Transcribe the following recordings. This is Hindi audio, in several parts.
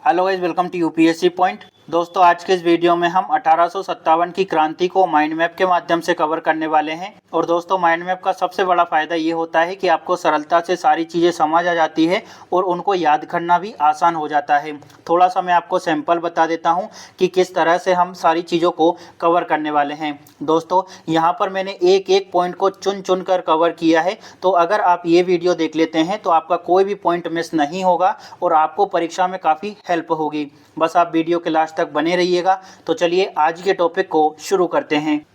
Hello guys, welcome to UPSC point. दोस्तों, आज के इस वीडियो में हम 1857 की क्रांति को माइंड मैप के माध्यम से कवर करने वाले हैं। और दोस्तों, माइंड मैप का सबसे बड़ा फ़ायदा ये होता है कि आपको सरलता से सारी चीज़ें समझ आ जाती है और उनको याद करना भी आसान हो जाता है। थोड़ा सा मैं आपको सैंपल बता देता हूँ कि किस तरह से हम सारी चीज़ों को कवर करने वाले हैं। दोस्तों, यहाँ पर मैंने एक एक पॉइंट को चुन चुन कर कवर किया है, तो अगर आप ये वीडियो देख लेते हैं तो आपका कोई भी पॉइंट मिस नहीं होगा और आपको परीक्षा में काफ़ी हेल्प होगी। बस आप वीडियो के लास्ट तक बने रहिएगा। तो चलिए आज के टॉपिक को शुरू करते हैं।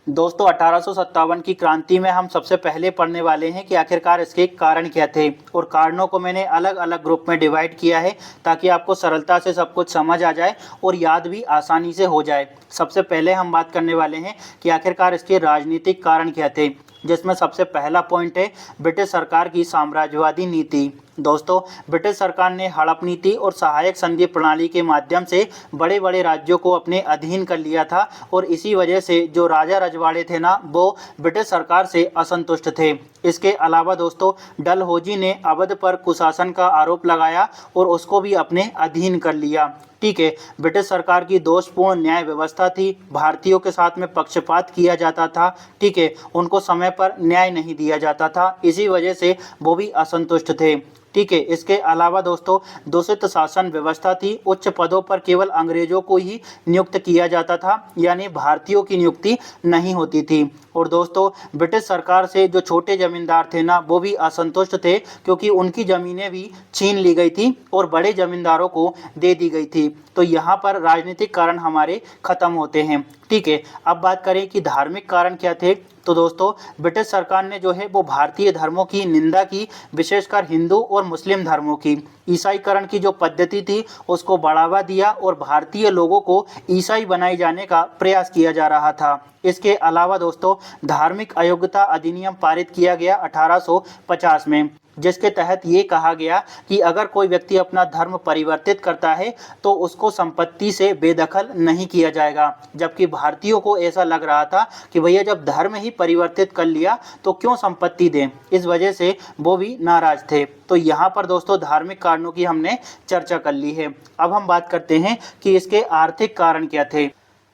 दोस्तों, 1857 की क्रांति में हम सबसे पहले पढ़ने वाले हैं कि आखिरकार इसके कारण क्या थे, और कारणों को मैंने अलग अलग ग्रुप में डिवाइड किया है ताकि आपको सरलता से सब कुछ समझ आ जाए और याद भी आसानी से हो जाए। सबसे पहले हम बात करने वाले हैं कि आखिरकार इसके राजनीतिक कारण क्या थे, जिसमें सबसे पहला पॉइंट है ब्रिटिश सरकार की साम्राज्यवादी नीति। दोस्तों, ब्रिटिश सरकार ने हड़प नीति और सहायक संधि प्रणाली के माध्यम से बड़े बड़े राज्यों को अपने अधीन कर लिया था, और इसी वजह से जो राजा रजवाड़े थे ना, वो ब्रिटिश सरकार से असंतुष्ट थे। इसके अलावा दोस्तों, डलहौजी ने अवध पर कुशासन का आरोप लगाया और उसको भी अपने अधीन कर लिया। ठीक है, ब्रिटिश सरकार की दोषपूर्ण न्याय व्यवस्था थी, भारतीयों के साथ में पक्षपात किया जाता था। ठीक है, उनको समय पर न्याय नहीं दिया जाता था, इसी वजह से वो भी असंतुष्ट थे। ठीक है, इसके अलावा दोस्तों, दूषित शासन व्यवस्था थी, उच्च पदों पर केवल अंग्रेजों को ही नियुक्त किया जाता था, यानी भारतीयों की नियुक्ति नहीं होती थी। और दोस्तों, ब्रिटिश सरकार से जो छोटे जमींदार थे ना, वो भी असंतुष्ट थे, क्योंकि उनकी ज़मीनें भी छीन ली गई थी और बड़े जमींदारों को दे दी गई थी। तो यहाँ पर राजनीतिक कारण हमारे खत्म होते हैं। ठीक है, अब बात करें कि धार्मिक कारण क्या थे। तो दोस्तों, ब्रिटिश सरकार ने जो है वो भारतीय धर्मों की निंदा की, विशेषकर हिंदू और मुस्लिम धर्मों की। ईसाईकरण की जो पद्धति थी उसको बढ़ावा दिया और भारतीय लोगों को ईसाई बनाए जाने का प्रयास किया जा रहा था। इसके अलावा दोस्तों, धार्मिक अयोग्यता अधिनियम पारित किया गया 1850 में, जिसके तहत ये कहा गया कि अगर कोई व्यक्ति अपना धर्म परिवर्तित करता है तो उसको संपत्ति से बेदखल नहीं किया जाएगा। जबकि भारतीयों को ऐसा लग रहा था कि भैया जब धर्म ही परिवर्तित कर लिया तो क्यों संपत्ति दें, इस वजह से वो भी नाराज थे। तो यहाँ पर दोस्तों धार्मिक कारणों की हमने चर्चा कर ली है। अब हम बात करते हैं कि इसके आर्थिक कारण क्या थे।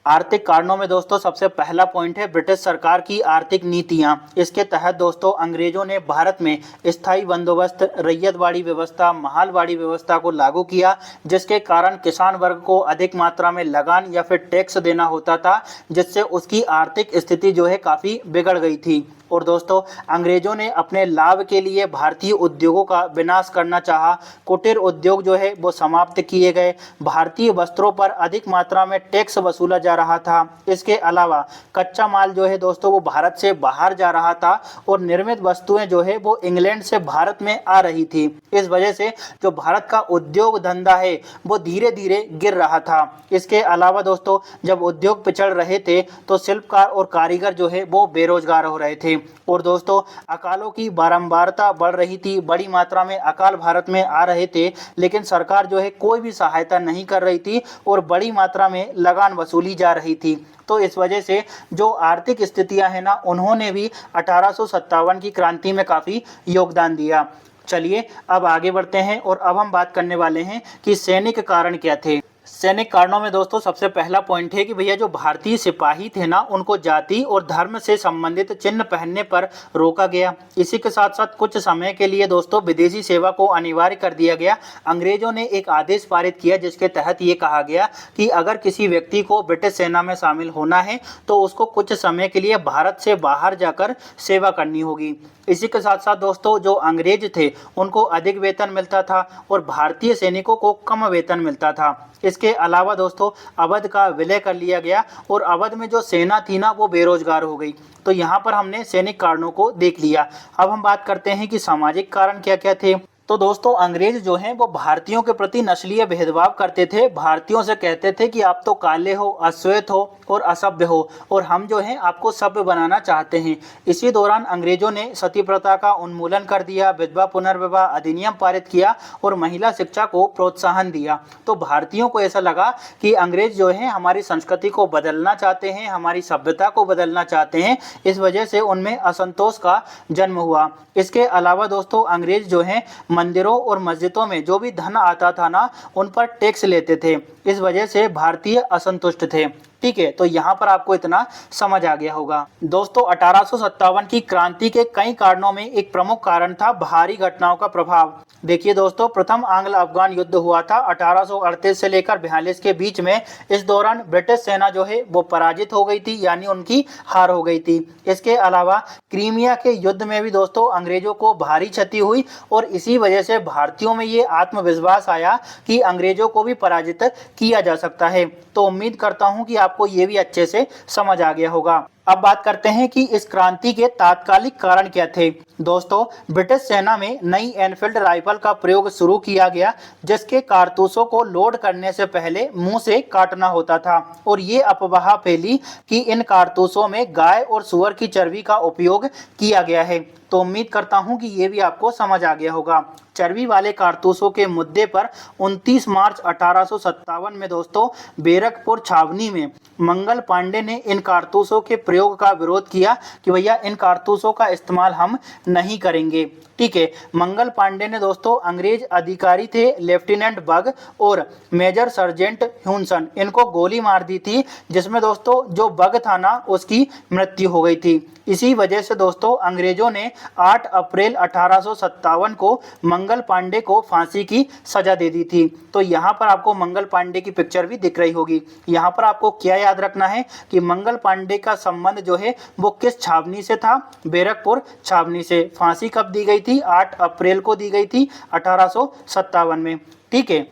आर्थिक कारणों में दोस्तों सबसे पहला पॉइंट है ब्रिटिश सरकार की आर्थिक नीतियां। इसके तहत दोस्तों अंग्रेजों ने भारत में स्थायी बंदोबस्त, रैयतवाड़ी व्यवस्था, महालवाड़ी व्यवस्था को लागू किया, जिसके कारण किसान वर्ग को अधिक मात्रा में लगान या फिर टैक्स देना होता था, जिससे उसकी आर्थिक स्थिति जो है काफ़ी बिगड़ गई थी। और दोस्तों, अंग्रेजों ने अपने लाभ के लिए भारतीय उद्योगों का विनाश करना चाहा। कुटीर उद्योग जो है वो समाप्त किए गए। भारतीय वस्त्रों पर अधिक मात्रा में टैक्स वसूला जा रहा था। इसके अलावा कच्चा माल जो है दोस्तों वो भारत से बाहर जा रहा था और निर्मित वस्तुएं जो है वो इंग्लैंड से भारत में आ रही थी। इस वजह से जो भारत का उद्योग धंधा है वो धीरे धीरे गिर रहा था। इसके अलावा दोस्तों, जब उद्योग पिछड़ रहे थे तो शिल्पकार और कारीगर जो है वो बेरोजगार हो रहे थे। और दोस्तों, अकालों की बारंबारता बढ़ रही थी, बड़ी मात्रा में अकाल भारत में आ रहे थे, लेकिन सरकार जो है कोई भी सहायता नहीं कर रही थी और बड़ी मात्रा में लगान वसूली जा रही थी। तो इस वजह से जो आर्थिक स्थितियां हैं ना, उन्होंने भी 1857 की क्रांति में काफ़ी योगदान दिया। चलिए अब आगे बढ़ते हैं और अब हम बात करने वाले हैं कि सैनिक कारण क्या थे। सैनिक कारणों में दोस्तों सबसे पहला पॉइंट है कि भैया जो भारतीय सिपाही थे ना, उनको जाति और धर्म से संबंधित चिन्ह पहनने पर रोका गया। इसी के साथ साथ कुछ समय के लिए दोस्तों विदेशी सेवा को अनिवार्य कर दिया गया। अंग्रेजों ने एक आदेश पारित किया जिसके तहत ये कहा गया कि अगर किसी व्यक्ति को ब्रिटिश सेना में शामिल होना है तो उसको कुछ समय के लिए भारत से बाहर जाकर सेवा करनी होगी। इसी के साथ साथ दोस्तों जो अंग्रेज थे उनको अधिक वेतन मिलता था और भारतीय सैनिकों को कम वेतन मिलता था। इसके अलावा दोस्तों अवध का विलय कर लिया गया और अवध में जो सेना थी ना वो बेरोजगार हो गई। तो यहाँ पर हमने सैनिक कारणों को देख लिया। अब हम बात करते हैं कि सामाजिक कारण क्या क्या थे। तो दोस्तों अंग्रेज जो हैं वो भारतीयों के प्रति नस्लीय भेदभाव करते थे। भारतीयों से कहते थे कि आप तो काले हो, अश्वेत हो और असभ्य हो, और हम जो हैं आपको सभ्य बनाना चाहते हैं। इसी दौरान अंग्रेजों ने सती प्रथा का उन्मूलन कर दिया, विधवा पुनर्विवाह अधिनियम पारित किया और महिला शिक्षा को प्रोत्साहन दिया। तो भारतीयों को ऐसा लगा कि अंग्रेज जो हैं हमारी संस्कृति को बदलना चाहते हैं, हमारी सभ्यता को बदलना चाहते हैं। इस वजह से उनमें असंतोष का जन्म हुआ। इसके अलावा दोस्तों अंग्रेज जो हैं मंदिरों और मस्जिदों में जो भी धन आता था ना, उन पर टैक्स लेते थे। इस वजह से भारतीय असंतुष्ट थे। ठीक है, तो यहाँ पर आपको इतना समझ आ गया होगा। दोस्तों 1857 की क्रांति के कई कारणों में एक प्रमुख कारण था बाहरी घटनाओं का प्रभाव। देखिए दोस्तों, प्रथम आंग्ल अफगान युद्ध हुआ था 1838 से लेकर 42 के बीच में। इस दौरान ब्रिटिश सेना जो है वो पराजित हो गई थी, यानी उनकी हार हो गई थी। इसके अलावा क्रीमिया के युद्ध में भी दोस्तों अंग्रेजों को भारी क्षति हुई और इसी वजह से भारतीयों में ये आत्मविश्वास आया कि अंग्रेजों को भी पराजित किया जा सकता है। तो उम्मीद करता हूं कि आपको ये भी अच्छे से समझ आ गया होगा। अब बात करते हैं कि इस क्रांति के तात्कालिक कारण क्या थे। दोस्तों ब्रिटिश सेना में नई एनफील्ड राइफल का प्रयोग शुरू किया गया, जिसके कारतूसों को लोड करने से पहले मुंह से काटना होता था और ये अफवाह फैली कि इन कारतूसों में गाय और सुअर की चर्बी का उपयोग किया गया है। तो उम्मीद करता हूं कि ये भी आपको समझ आ गया होगा। चर्बी वाले कारतूसों के मुद्दे पर 29 मार्च 1857 में दोस्तों बैरकपुर छावनी में मंगल पांडे ने इन कारतूसों के प्रयोग का विरोध किया कि भैया इन कारतूसों का इस्तेमाल हम नहीं करेंगे। ठीक है, मंगल पांडे ने दोस्तों अंग्रेज अधिकारी थे लेफ्टिनेंट बग और मेजर सर्जेंट ह्यूनसन, इनको गोली मार दी थी, जिसमें दोस्तों जो बग था ना उसकी मृत्यु हो गई थी। इसी वजह से दोस्तों अंग्रेजों ने 8 अप्रैल 1857 को मंगल पांडे को फांसी की सजा दे दी थी। तो यहाँ पर आपको मंगल पांडे की पिक्चर भी दिख रही होगी। यहाँ पर आपको क्या याद रखना है कि मंगल पांडे का संबंध जो है वो किस छावनी से था, बैरकपुर छावनी से। फांसी कब दी गई थी? 8 अप्रैल को दी गई थी 1857 में। ठीक है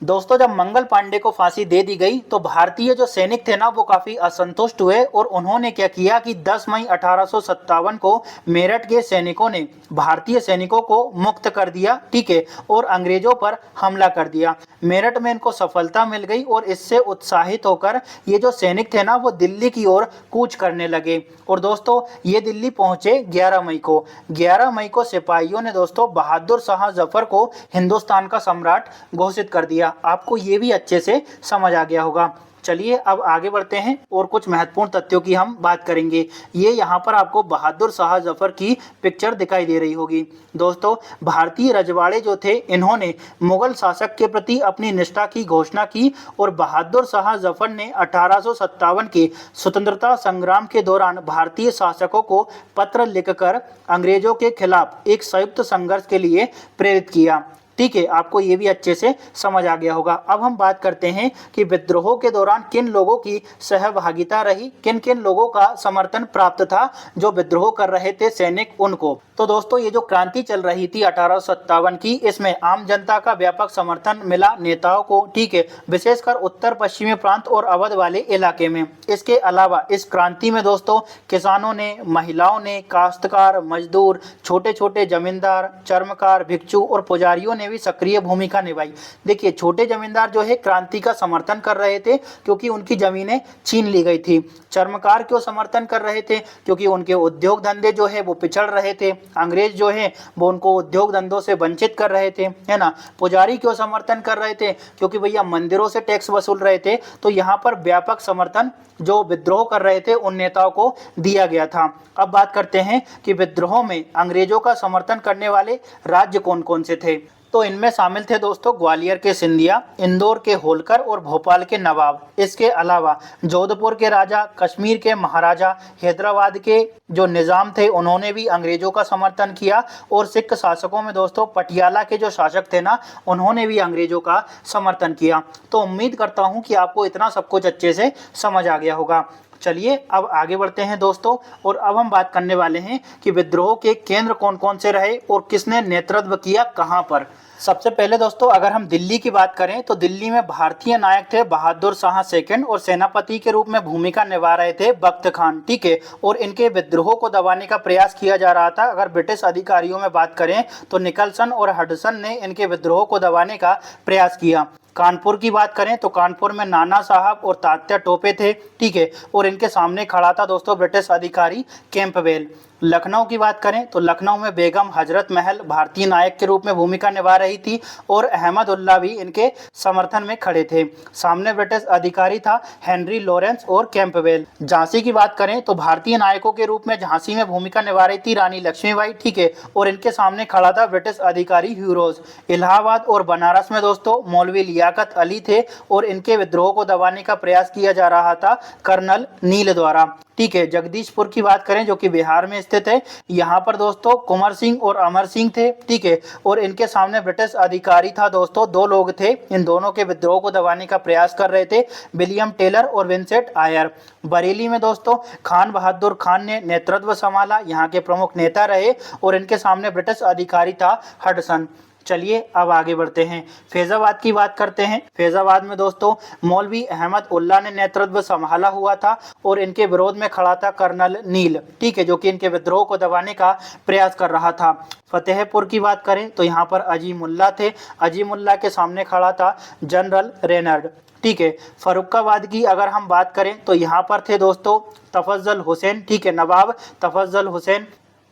दोस्तों, जब मंगल पांडे को फांसी दे दी गई तो भारतीय जो सैनिक थे ना वो काफी असंतुष्ट हुए और उन्होंने क्या किया कि 10 मई 1857 को मेरठ के सैनिकों ने भारतीय सैनिकों को मुक्त कर दिया। ठीक है, और अंग्रेजों पर हमला कर दिया। मेरठ में इनको सफलता मिल गई और इससे उत्साहित होकर ये जो सैनिक थे ना वो दिल्ली की ओर कूच करने लगे। और दोस्तों ये दिल्ली पहुंचे 11 मई को। 11 मई को सिपाहियों ने दोस्तों बहादुर शाह जफर को हिंदुस्तान का सम्राट घोषित कर दिया। आपको ये भी अच्छे से समझ आ गया होगा। चलिए अब आगे बढ़ते हैं और कुछ महत्वपूर्ण तथ्यों की हम बात करेंगे। ये यहाँ पर आपको बहादुर शाह जफर की पिक्चर दिखाई दे रही होगी। दोस्तों भारतीय रजवाड़े जो थे इन्होंने मुगल शासक के प्रति अपनी निष्ठा की घोषणा की और बहादुर शाह जफर ने 1857 के स्वतंत्रता संग्राम के दौरान भारतीय शासकों को पत्र लिखकर अंग्रेजों के खिलाफ एक संयुक्त संघर्ष के लिए प्रेरित किया। ठीक है, आपको ये भी अच्छे से समझ आ गया होगा। अब हम बात करते हैं कि विद्रोह के दौरान किन लोगों की सहभागिता रही, किन किन लोगों का समर्थन प्राप्त था जो विद्रोह कर रहे थे सैनिक उनको। तो दोस्तों ये जो क्रांति चल रही थी 1857 की, इसमें आम जनता का व्यापक समर्थन मिला नेताओं को। ठीक है, विशेषकर उत्तर पश्चिमी प्रांत और अवध वाले इलाके में। इसके अलावा इस क्रांति में दोस्तों किसानों ने, महिलाओं ने, काश्तकार, मजदूर, छोटे छोटे जमींदार, चर्मकार, भिक्षु और पुजारियों ने भी सक्रिय भूमिका निभाई। देखिए छोटे जमींदार जो है क्रांति का समर्थन कर रहे थे क्योंकि उनकी जमीनें छीन ली गई थी। चर्मकार क्यों समर्थन कर रहे थे? क्योंकि उनके उद्योग धंधे जो है वो पिछड़ रहे थे। अंग्रेज जो है वो उनको उद्योग धंधों से वंचित कर रहे थे, है ना। पुजारी क्यों समर्थन कर रहे थे? क्योंकि भैया मंदिरों से टैक्स वसूल रहे थे। तो यहाँ पर व्यापक समर्थन जो विद्रोह कर रहे थे उन नेताओं को दिया गया था। अब बात करते हैं कि विद्रोह में अंग्रेजों का समर्थन करने वाले राज्य कौन कौन से थे। तो इनमें शामिल थे दोस्तों ग्वालियर के सिंधिया, इंदौर के होलकर और भोपाल के नवाब। इसके अलावा जोधपुर के राजा, कश्मीर के महाराजा, हैदराबाद के जो निज़ाम थे उन्होंने भी अंग्रेजों का समर्थन किया। और सिख शासकों में दोस्तों पटियाला के जो शासक थे ना उन्होंने भी अंग्रेजों का समर्थन किया। तो उम्मीद करता हूँ कि आपको इतना सब कुछ अच्छे से समझ आ गया होगा। चलिए अब आगे बढ़ते हैं दोस्तों, और अब हम बात करने वाले हैं कि विद्रोह के केंद्र कौन कौन से रहे और किसने नेतृत्व किया कहां पर। सबसे पहले दोस्तों अगर हम दिल्ली की बात करें तो दिल्ली में भारतीय नायक थे बहादुर शाह सेकंड और सेनापति के रूप में भूमिका निभा रहे थे बख्त खान। ठीक है, और इनके विद्रोह को दबाने का प्रयास किया जा रहा था। अगर ब्रिटिश अधिकारियों में बात करें तो निकलसन और हडसन ने इनके विद्रोह को दबाने का प्रयास किया। कानपुर की बात करें तो कानपुर में नाना साहब और तात्या टोपे थे। ठीक है, और इनके सामने खड़ा था दोस्तों ब्रिटिश अधिकारी कैंपबेल। लखनऊ की बात करें तो लखनऊ में बेगम हजरत महल भारतीय नायक के रूप में भूमिका निभा रही थी और अहमद उल्ला भी इनके समर्थन में खड़े थे। सामने ब्रिटिश अधिकारी था हेनरी लॉरेंस और कैंपबेल। झांसी की बात करें तो भारतीय नायकों के रूप में झांसी में भूमिका निभा रही थी रानी लक्ष्मीबाई, ठीक है, और इनके सामने खड़ा था ब्रिटिश अधिकारी ह्यूरोज। इलाहाबाद और बनारस में दोस्तों मौलवी लियाकत अली थे और इनके विद्रोह को दबाने का प्रयास किया जा रहा था कर्नल नील द्वारा, ठीक है। जगदीशपुर की बात करें जो कि बिहार में स्थित है, यहाँ पर दोस्तों कुंवर सिंह और अमर सिंह थे, ठीक है, और इनके सामने ब्रिटिश अधिकारी था दोस्तों, दो लोग थे, इन दोनों के विद्रोह को दबाने का प्रयास कर रहे थे, विलियम टेलर और विंसेंट आयर। बरेली में दोस्तों खान बहादुर खान ने नेतृत्व संभाला, यहाँ के प्रमुख नेता रहे और इनके सामने ब्रिटिश अधिकारी था हडसन। चलिए अब आगे बढ़ते हैं, फैजाबाद की बात करते हैं। फैजाबाद में दोस्तों मौलवी अहमद उल्ला ने नेतृत्व संभाला हुआ था और इनके विरोध में खड़ा था कर्नल नील, ठीक है, जो कि इनके विद्रोह को दबाने का प्रयास कर रहा था। फतेहपुर की बात करें तो यहाँ पर अजीमुल्ला थे, अजीमुल्ला के सामने खड़ा था जनरल रेनर्ड, ठीक है। फरुखाबाद की अगर हम बात करें तो यहाँ पर थे दोस्तों तफज्जल हुसैन, ठीक है, नवाब तफज्जल हुसैन।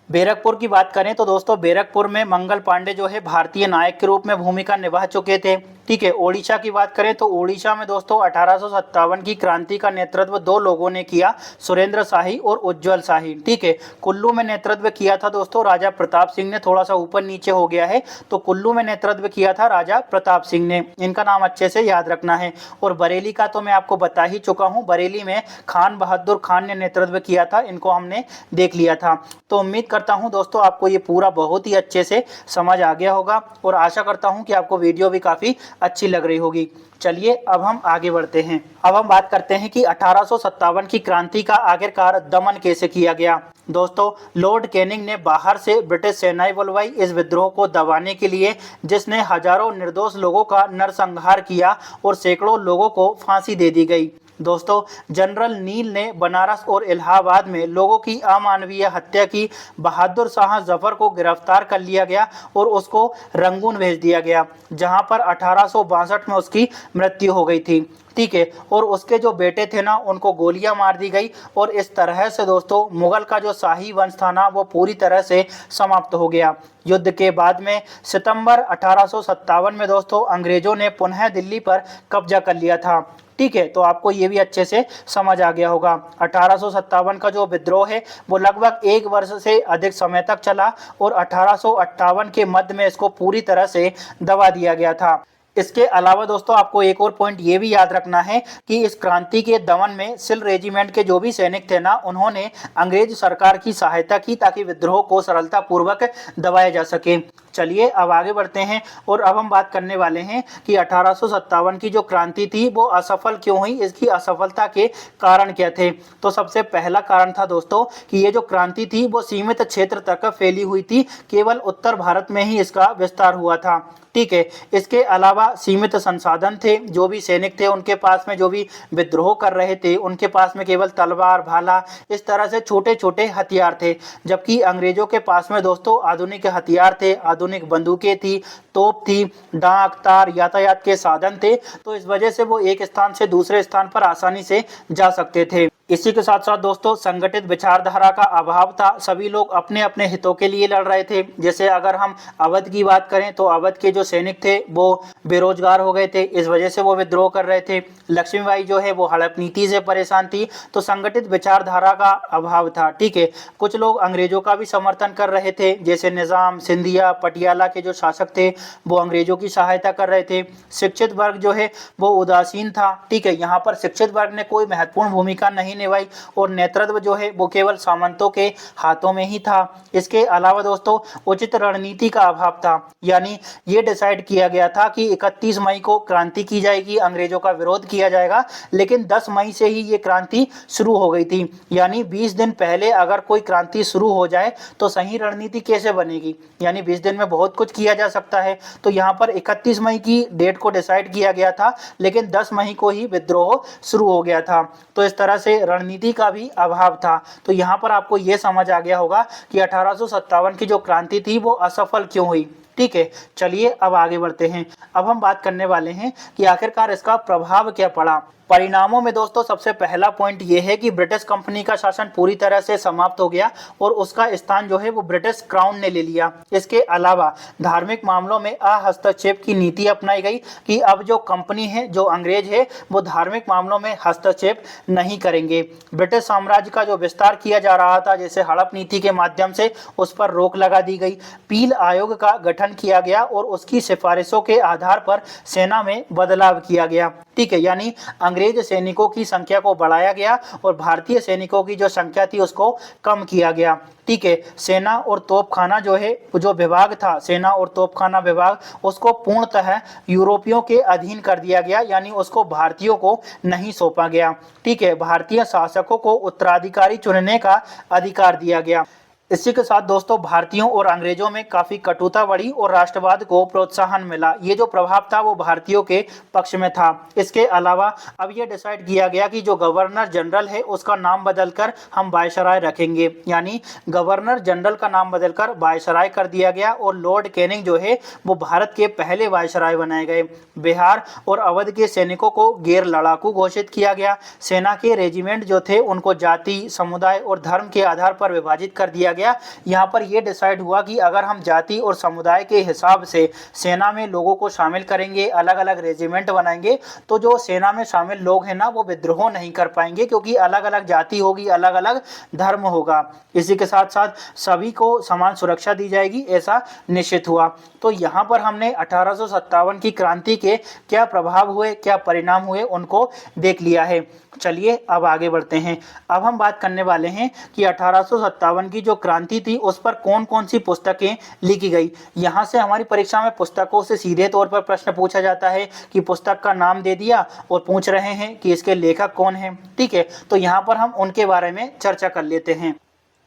बैरकपुर की बात करें तो दोस्तों बैरकपुर में मंगल पांडे जो है भारतीय नायक के रूप में भूमिका निभा चुके थे, ठीक है। ओडिशा की बात करें तो ओडिशा में दोस्तों 1857 की क्रांति का नेतृत्व दो लोगों ने किया, सुरेंद्र शाही और उज्जवल शाही, ठीक है। कुल्लू में नेतृत्व किया था दोस्तों राजा प्रताप सिंह ने, थोड़ा सा ऊपर नीचे हो गया है, तो कुल्लू में नेतृत्व किया था राजा प्रताप सिंह ने, इनका नाम अच्छे से याद रखना है। और बरेली का तो मैं आपको बता ही चुका हूँ, बरेली में खान बहादुर खान ने नेतृत्व किया था, इनको हमने देख लिया था। तो उम्मीद करता हूं दोस्तों आपको ये पूरा बहुत ही अच्छे से समझ आ गया होगा और आशा करता हूं कि आपको वीडियो भी काफ़ी अच्छी लग रही होगी। चलिए अब हम आगे बढ़ते हैं। अब हम बात करते हैं कि 1857 की क्रांति का आखिरकार दमन कैसे किया गया। दोस्तों लॉर्ड कैनिंग ने बाहर से ब्रिटिश सेनाएं बुलवाई इस विद्रोह को दबाने के लिए, जिसने हजारों निर्दोष लोगों का नरसंहार किया और सैकड़ों लोगों को फांसी दे दी गई। दोस्तों जनरल नील ने बनारस और इलाहाबाद में लोगों की अमानवीय हत्या की। बहादुर शाह जफर को गिरफ्तार कर लिया गया और उसको रंगून भेज दिया गया, जहां पर 1862 में उसकी मृत्यु हो गई थी, ठीक है। और उसके जो बेटे थे ना उनको गोलियां मार दी गई और इस तरह से दोस्तों मुगल का जो शाही वंश था ना वो पूरी तरह से समाप्त हो गया। युद्ध के बाद में सितंबर 1857 में दोस्तों अंग्रेजों ने पुनः दिल्ली पर कब्जा कर लिया था, ठीक है। तो आपको ये भी अच्छे से समझ आ गया होगा। 1857 का जो विद्रोह है वो लगभग 1 वर्ष से अधिक समय तक चला और 1858 के मध्य में इसको पूरी तरह से दबा दिया गया था। इसके अलावा दोस्तों आपको एक और पॉइंट ये भी याद रखना है कि इस क्रांति के दमन में सिल रेजिमेंट के जो भी सैनिक थे ना उन्होंने अंग्रेज सरकार की सहायता की ताकि विद्रोह को सरलतापूर्वक दबाया जा सके। चलिए अब आगे बढ़ते हैं और अब हम बात करने वाले हैं कि 1857 की जो क्रांति थी वो असफल क्यों हुई, इसकी असफलता के कारण क्या थे। तो सबसे पहला कारण था दोस्तों कि ये जो क्रांति थी वो सीमित क्षेत्र तक फैली हुई थी, केवल उत्तर भारत में ही इसका विस्तार हुआ था, ठीक है। इसके अलावा सीमित संसाधन थे, जो भी सैनिक थे उनके पास में, जो भी विद्रोह कर रहे थे उनके पास में केवल तलवार भाला इस तरह से छोटे छोटे हथियार थे, जबकि अंग्रेजों के पास में दोस्तों आधुनिक हथियार थे, आधुनिक बंदूकें थी, तोप थी, डाक तार यातायात के साधन थे। तो इस वजह से वो एक स्थान से दूसरे स्थान पर आसानी से जा सकते थे। इसी के साथ साथ दोस्तों संगठित विचारधारा का अभाव था, सभी लोग अपने अपने हितों के लिए लड़ रहे थे। जैसे अगर हम अवध की बात करें तो अवध के जो सैनिक थे वो बेरोजगार हो गए थे, इस वजह से वो विद्रोह कर रहे थे। लक्ष्मीबाई जो है वो हड़प नीति से परेशान थी, तो संगठित विचारधारा का अभाव था, ठीक है। कुछ लोग अंग्रेजों का भी समर्थन कर रहे थे, जैसे निजाम, सिंधिया, पटियाला के जो शासक थे वो अंग्रेजों की सहायता कर रहे थे। शिक्षित वर्ग जो है वो उदासीन था, ठीक है। यहाँ पर शिक्षित वर्ग ने कोई महत्वपूर्ण भूमिका नहीं निभाई और नेतृत्व जो है वो केवल सामंतों के हाथों में ही था। इसके अलावा दोस्तों उचित रणनीति का अभाव था, यानी ये डिसाइड किया गया था कि 31 मई को क्रांति की जाएगी, अंग्रेजों का विरोध किया जाएगा, लेकिन 10 मई से ही ये क्रांति शुरू हो गई थी। यानी 20 दिन पहले अगर कोई क्रांति शुरू हो जाए तो सही रणनीति कैसे बनेगी, यानी 20 दिन में बहुत कुछ किया जा सकता है। तो यहाँ पर 31 मई की डेट को डिसाइड किया गया था, लेकिन 10 मई को ही विद्रोह शुरू हो गया था। तो इस तरह से रणनीति का भी अभाव था। तो यहाँ पर आपको ये समझ आ गया होगा कि 1857 की जो क्रांति थी वो असफल क्यों हुई। ठीक है, चलिए अब आगे बढ़ते हैं। अब हम बात करने वाले हैं कि आखिरकार इसका प्रभाव क्या पड़ा। परिणामों में दोस्तों सबसे पहला पॉइंट ये है कि ब्रिटिश कंपनी का शासन पूरी तरह से समाप्त हो गया और उसका स्थान जो है वो ब्रिटिश क्राउन ने ले लिया। इसके अलावा धार्मिक मामलों में हस्तक्षेप की नीति अपनाई गई कि अब जो कंपनी है, जो अंग्रेज है, वो धार्मिक मामलों में हस्तक्षेप नहीं करेंगे। ब्रिटिश साम्राज्य का जो विस्तार किया जा रहा था, जैसे हड़प नीति के माध्यम से, उस पर रोक लगा दी गई। पील आयोग का गठन किया गया और उसकी सिफारिशों के आधार पर सेना में बदलाव किया गया। ठीक है, यानी अंग्रेज सैनिकों की संख्या को बढ़ाया गया और भारतीय सैनिकों की जो संख्या थी उसको कम किया गया। ठीक है, सेना और तोपखाना जो है, जो विभाग था, सेना और तोपखाना विभाग, उसको पूर्णतः यूरोपियों के अधीन कर दिया गया, यानी उसको भारतीयों को नहीं सौंपा गया। ठीक है, भारतीय शासकों को उत्तराधिकारी चुनने का अधिकार दिया गया। इसी के साथ दोस्तों भारतीयों और अंग्रेजों में काफ़ी कटुता बढ़ी और राष्ट्रवाद को प्रोत्साहन मिला। ये जो प्रभाव था वो भारतीयों के पक्ष में था। इसके अलावा अब ये डिसाइड किया गया कि जो गवर्नर जनरल है उसका नाम बदलकर हम वायसराय रखेंगे, यानी गवर्नर जनरल का नाम बदलकर वायसराय कर दिया गया और लॉर्ड कैनिंग जो है वो भारत के पहले वायसराय बनाए गए। बिहार और अवध के सैनिकों को गैर लड़ाकू घोषित किया गया। सेना के रेजिमेंट जो थे उनको जाति, समुदाय और धर्म के आधार पर विभाजित कर दिया गया। यहाँ पर यह डिसाइड हुआ कि अगर हम जाति और समुदाय के हिसाब से सेना में लोगों को शामिल करेंगे, अलग अलग रेजिमेंट बनाएंगे, तो जो सेना में शामिल लोग हैं ना वो विद्रोह नहीं कर पाएंगे, क्योंकि अलग अलग जाति होगी, अलग अलग धर्म होगा। इसी के साथ साथ सभी को समान सुरक्षा दी जाएगी, ऐसा निश्चित हुआ। तो यहाँ पर हमने 1857 की क्रांति के क्या प्रभाव हुए, क्या परिणाम हुए, उनको देख लिया है। चलिए अब आगे बढ़ते हैं। अब हम बात करने वाले हैं कि 1857 की जो क्रांति थी उस पर कौन कौन सी पुस्तकें लिखी गई। यहाँ से हमारी परीक्षा में पुस्तकों से सीधे तौर पर प्रश्न पूछा जाता है कि पुस्तक का नाम दे दिया और पूछ रहे हैं कि इसके लेखक कौन हैं। ठीक है, तो यहाँ पर हम उनके बारे में चर्चा कर लेते हैं।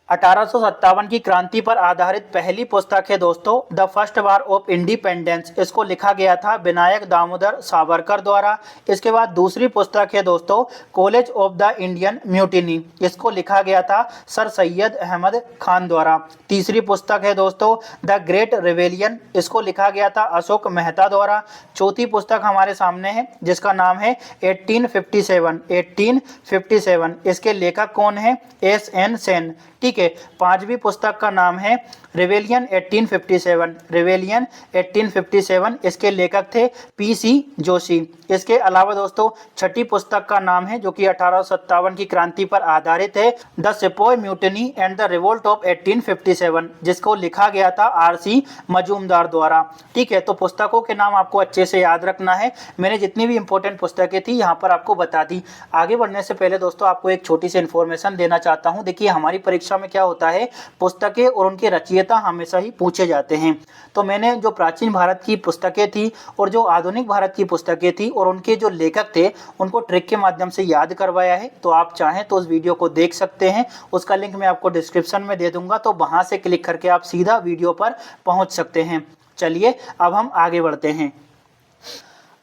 1857 की क्रांति पर आधारित पहली पुस्तक है दोस्तों the first war of independence. इसको लिखा गया था विनायक दामोदर सावरकर द्वारा। इसके बाद दूसरी पुस्तक है दोस्तों college of the Indian mutiny. इसको लिखा गया था सर सैयद अहमद खान द्वारा। तीसरी पुस्तक है दोस्तों द ग्रेट रिवेलियन। इसको लिखा गया था अशोक मेहता द्वारा। चौथी पुस्तक हमारे सामने है जिसका नाम है 1857। इसके लेखक कौन है? एस.एन. सेन। ठीक है, पांचवी पुस्तक का नाम है रिवेलियन 1857। इसके लेखक थे पी.सी. जोशी। इसके अलावा दोस्तों छठी पुस्तक का नाम है जो कि 1857 की क्रांति पर आधारित है the sepoy mutiny and the revolt of 1857, जिसको लिखा गया था आर.सी. मजूमदार द्वारा। ठीक है, तो पुस्तकों के नाम आपको अच्छे से याद रखना है। मैंने जितनी भी इंपॉर्टेंट पुस्तकें थी यहाँ पर आपको बता दी। आगे बढ़ने से पहले दोस्तों आपको एक छोटी सी इन्फॉर्मेशन देना चाहता हूँ। देखिए हमारी परीक्षा में क्या होता है, पुस्तकें और उनके रचयिता हमेशा ही पूछे जाते हैं। तो मैंने जो प्राचीन भारत की पुस्तकें थी और जो आधुनिक भारत की पुस्तकें थी और उनके जो लेखक थे उनको ट्रिक के माध्यम से याद करवाया है। तो आप चाहें तो उस वीडियो को देख सकते हैं, उसका लिंक मैं आपको डिस्क्रिप्शन में दे दूंगा, तो वहां से क्लिक करके आप सीधा वीडियो पर पहुंच सकते हैं। चलिए अब हम आगे बढ़ते हैं।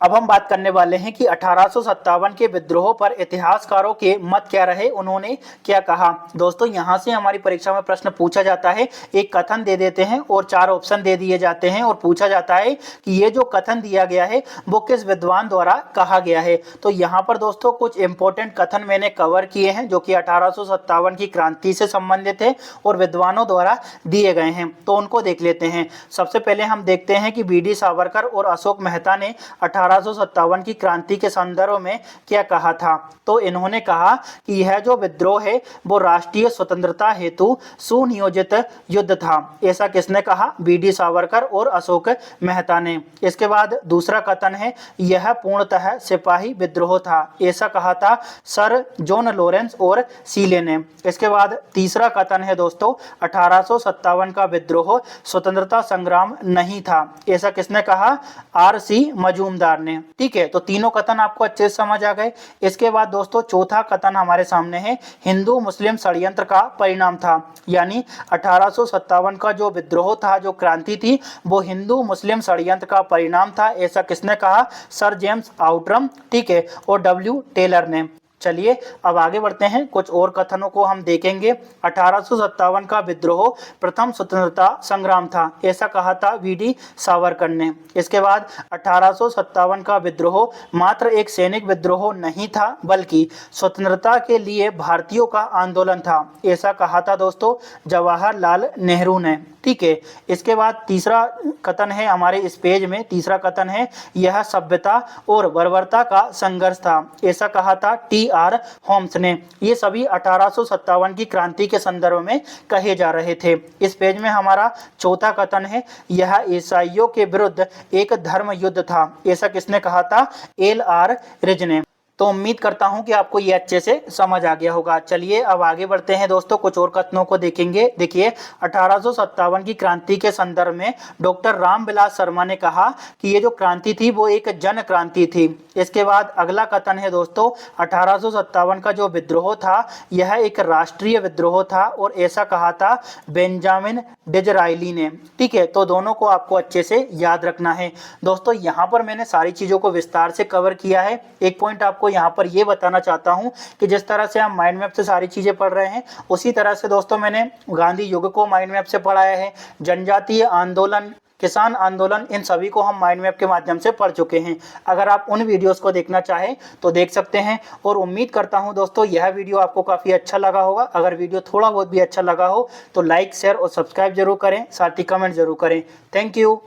अब हम बात करने वाले हैं कि 1857 के विद्रोह पर इतिहासकारों के मत क्या रहे, उन्होंने क्या कहा। दोस्तों यहाँ से हमारी परीक्षा में प्रश्न पूछा जाता है, एक कथन दे देते हैं और 4 ऑप्शन दे दिए जाते हैं और पूछा जाता है कि ये जो कथन दिया गया है वो किस विद्वान द्वारा कहा गया है। तो यहाँ पर दोस्तों कुछ इंपॉर्टेंट कथन मैंने कवर किए हैं जो कि 1857 की क्रांति से संबंधित है और विद्वानों द्वारा दिए गए हैं, तो उनको देख लेते हैं। सबसे पहले हम देखते हैं कि बी.डी. सावरकर और अशोक मेहता ने 1857 की क्रांति के संदर्भ में क्या कहा था। तो इन्होंने कहा कि यह जो विद्रोह है वो राष्ट्रीय स्वतंत्रता हेतु सुनियोजित युद्ध था। ऐसा किसने कहा? बी.डी. सावरकर और अशोक मेहता ने। इसके बाद दूसरा कथन है यह पूर्णतः सिपाही विद्रोह था। ऐसा कहा था सर जॉन लॉरेंस और सीले ने। इसके बाद तीसरा कथन है दोस्तों 1857 का विद्रोह स्वतंत्रता संग्राम नहीं था। ऐसा किसने कहा? आर.सी. मजूमदार ने। ठीक है, तो तीनों कथन आपको अच्छे से समझ आ गए। इसके बाद दोस्तों चौथा कथन हमारे सामने है हिंदू मुस्लिम षड्यंत्र का परिणाम था। यानी 1857 का जो विद्रोह था, जो क्रांति थी, वो हिंदू मुस्लिम षड्यंत्र का परिणाम था। ऐसा किसने कहा? सर जेम्स आउटरम, ठीक है, और डब्ल्यू टेलर ने। चलिए अब आगे बढ़ते हैं, कुछ और कथनों को हम देखेंगे। 1857 का विद्रोह प्रथम स्वतंत्रता संग्राम था, ऐसा कहा था वीडी सावरकर ने। इसके बाद 1857 का विद्रोह मात्र एक सैनिक विद्रोह नहीं था, बल्कि स्वतंत्रता के लिए भारतीयों का आंदोलन था, ऐसा कहा था दोस्तों जवाहरलाल नेहरू ने। ठीक है, इसके बाद तीसरा कथन है हमारे इस पेज में, तीसरा कथन है यह सभ्यता और बर्बरता का संघर्ष था, ऐसा कहा था टी.आर. होम्स ने। ये सभी 1857 की क्रांति के संदर्भ में कहे जा रहे थे। इस पेज में हमारा चौथा कथन है यह ईसाइयों के विरुद्ध एक धर्म युद्ध था, ऐसा किसने कहा था? L.R. रिज ने। तो उम्मीद करता हूं कि आपको ये अच्छे से समझ आ गया होगा। चलिए अब आगे बढ़ते हैं दोस्तों, कुछ और कथनों को देखेंगे। देखिए 1857 की क्रांति के संदर्भ में डॉक्टर रामविलास शर्मा ने कहा कि ये जो क्रांति थी वो एक जन क्रांति थी। इसके बाद अगला कथन है दोस्तों 1857 का जो विद्रोह था यह एक राष्ट्रीय विद्रोह था, और ऐसा कहा था बेंजामिन डिज़रायली ने। ठीक है, तो दोनों को आपको अच्छे से याद रखना है दोस्तों। यहाँ पर मैंने सारी चीज़ों को विस्तार से कवर किया है। एक पॉइंट आपको यहाँ पर ये बताना चाहता हूँ कि जिस तरह से हम माइंड मैप से सारी चीज़ें पढ़ रहे हैं, उसी तरह से दोस्तों मैंने गांधी युग को माइंड मैप से पढ़ाया है, जनजातीय आंदोलन, किसान आंदोलन, इन सभी को हम माइंड मैप के माध्यम से पढ़ चुके हैं। अगर आप उन वीडियोस को देखना चाहें तो देख सकते हैं। और उम्मीद करता हूं दोस्तों यह वीडियो आपको काफ़ी अच्छा लगा होगा। अगर वीडियो थोड़ा बहुत भी अच्छा लगा हो तो लाइक, शेयर और सब्सक्राइब जरूर करें, साथ ही कमेंट जरूर करें। Thank you.